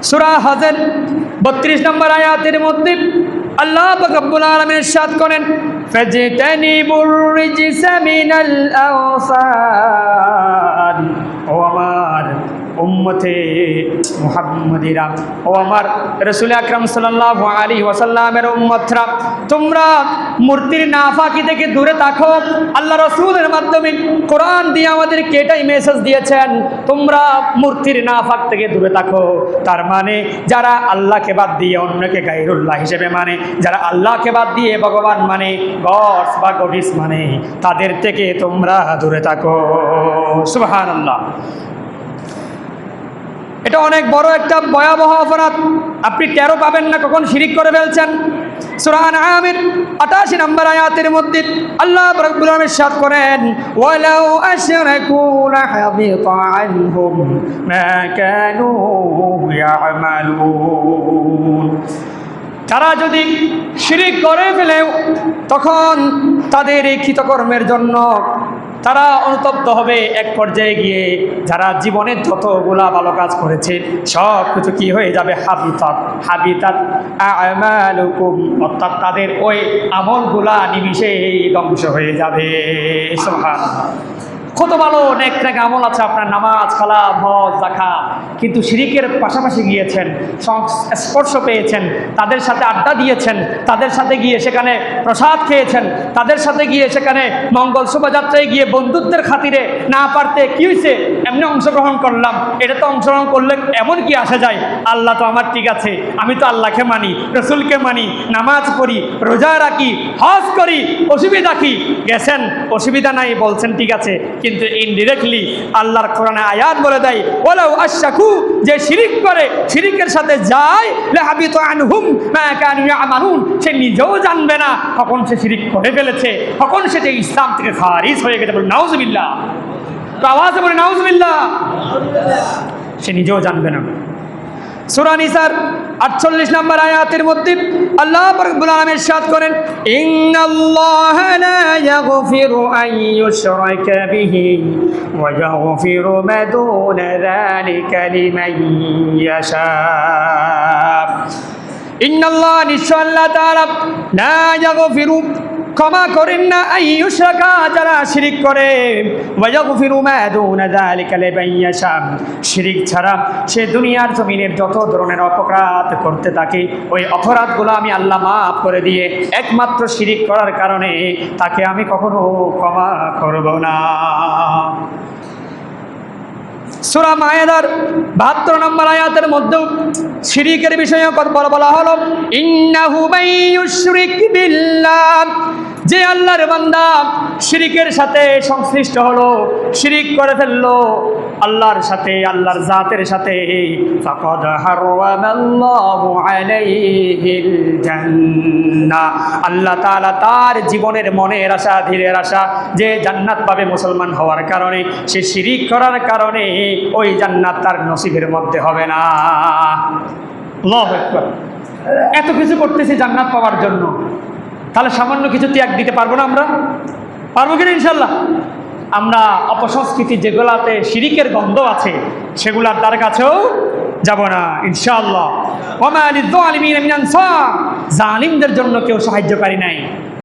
সূরা হজের 32 নম্বর আয়াতের মধ্যে আল্লাহ পাক রব্বুল আলামিন ইরশাদ করেন, ফাজতানিবুর রিজসা মিনাল আওসান। ও আমার উম্মতে মুহাম্মাদিরা, ও আমার রাসূল আকরাম সাল্লাল্লাহু আলাইহি ওয়াসাল্লামের উম্মতরা, তোমরা মূর্তির নাফাকি থেকে দূরে থাকো। আল্লাহ রাসূলের মাধ্যমে কোরআন দিয়ে আমাদেরকে এটাই মেসেজ দিয়েছেন, তোমরা মূর্তির নাফাক থেকে দূরে থাকো। তার মানে যারা আল্লাহকে বাদ দিয়ে অন্যকে গায়রুল্লাহ হিসেবে মানে, যারা আল্লাহকে বাদ দিয়ে ভগবান মানে, গডস বা গডিস মানে, তাদের থেকে তোমরা দূরে থাকো। সুবহানাল্লাহ। এটা অনেক বড় একটা ভয়াবহ অপরাধ। আপনি টেরও পাবেন না কখন শিরিক করে ফেলছেন। সূরা আনআমের 88 নম্বর আয়াতের মধ্যে আল্লাহ রাব্বুল আলামিন ইরশাদ করেন, ওয়ালাউ আশরাকু লাহাবিতা আনহুম মা কানু ইয়ামালুন। তারা যদি শিরিক করে ফেলে তখন তাদের এই কৃতকর্মের জন্য তারা অনুতপ্ত হবে। এক পর্যায়ে গিয়ে যারা জীবনে যতগুলা ভালো কাজ করেছে সব কিছু কি হয়ে যাবে? হাবিতাত আমালুকুম, অর্থাৎ তাদের ওই আমলগুলা নিমিষেই ধ্বংস হয়ে যাবে। সুবহানাল্লাহ। কত ভালো নেক নেক আমল আছে আপনার, নামাজ, কালাম, হজ, যাকাত, কিন্তু শিরিকের পাশাপাশি গিয়েছেন, স্পর্শ পেয়েছেন, তাদের সাথে আড্ডা দিয়েছেন, তাদের সাথে গিয়ে সেখানে প্রসাদ খেয়েছেন, তাদের সাথে গিয়ে সেখানে মঙ্গল শোভাযাত্রায় গিয়ে বন্ধুত্বের খাতিরে না পারতে কি হয়েছে এমনি অংশগ্রহণ করলাম। এটা তো অংশগ্রহণ করলে এমন কি আসা যায়? আল্লাহ তো আমার ঠিক আছে, আমি তো আল্লাহকে মানি, রসুলকে মানি, নামাজ পড়ি, রোজা রাখি, হজ করি, অসুবিধা কি? গেছেন, অসুবিধা নাই বলছেন, ঠিক আছে, কিন্তু ইনডিরেক্টলি আল্লাহর কোরআনে আয়াত বলে দেয়, ওয়ালাউ আশরাকু, যে শিরিক করে, শিরিকের সাথে যায়, লাহাবিতা আনহুম মা কানু ইয়ামালুন, সে নিজেও জানবে না কখন সে শিরিক করে ফেলেছে, কখন সেটা ইসলাম থেকে খারিজ হয়ে গেছে। বলে নাউজুবিল্লাহ, তো আওয়াজে বলে নাউজুবিল্লাহ। সে নিজেও জানবে না। সূরা নিসার 48 নম্বর আয়াতের মধ্যে আল্লাহ রাব্বুল আলামিন ইরশাদ করেন, ইন্নাল্লাহা লা ইয়াগফিরু আন ইউশরাকা বিহি ওয়া ইয়াগফিরু মা দুনা যালিকা লিমান ইয়াশা। ইন্নাল্লাহ, নিশ্চয় আল্লাহ তাআলা, লা ইয়াগফিরু, ক্ষমা করেন না, আইয়ুশরাকা, যারা শিরিক করে, ওয়া ইয়াগফিরু মা দুনা যালিকা লিমান ইয়াশা, শিরিক ছাড়া সে দুনিয়ার জমিনের যত ধরনের অপরাধ করতে থাকে ওই অপরাধগুলো আমি আল্লাহ মাফ করে দিয়ে একমাত্র শিরিক করার কারণে তাকে আমি কখনো ক্ষমা করব না। সূরা মায়েদার 72 নম্বর আয়াতের মধ্যে শিরিকের বিষয়ে বলা হলো, ইন্নাহু মাইয়ুশরিক বিল্লাহ, যে আল্লাহর বান্দা শিরিকের সাথে সংশ্লিষ্ট হলো, শিরিক করে ফেললো আল্লাহর সাথে, আল্লাহর জাতের সাথে, ফাকাদ হারামাল্লাহু আলাইহিল জান্নাহ, আল্লাহ তাআলা তার জীবনের মনের আশা, ধীরের আশা, যে জান্নাত পাবে মুসলমান হওয়ার কারণে, সে শিরিক করার কারণে ওই জান্নাত তার নসিবের মধ্যে হবে না। আল্লাহু আকবার। এত কিছু করতেছি জান্নাত পাওয়ার জন্য, তাহলে সামান্য কিছু ত্যাগ দিতে পারবো না? আমরা পারবো কিনা? ইনশাল্লাহ। আমরা অপসংস্কৃতি যেগুলাতে শিরিকের গন্ধ আছে সেগুলার দ্বার কাছেও যাব না ইনশাআল্লাহ। ওয়া মা লিয-যালিমিনা মিন আনসার, জালিমদের জন্য কেউ সাহায্যকারী নাই।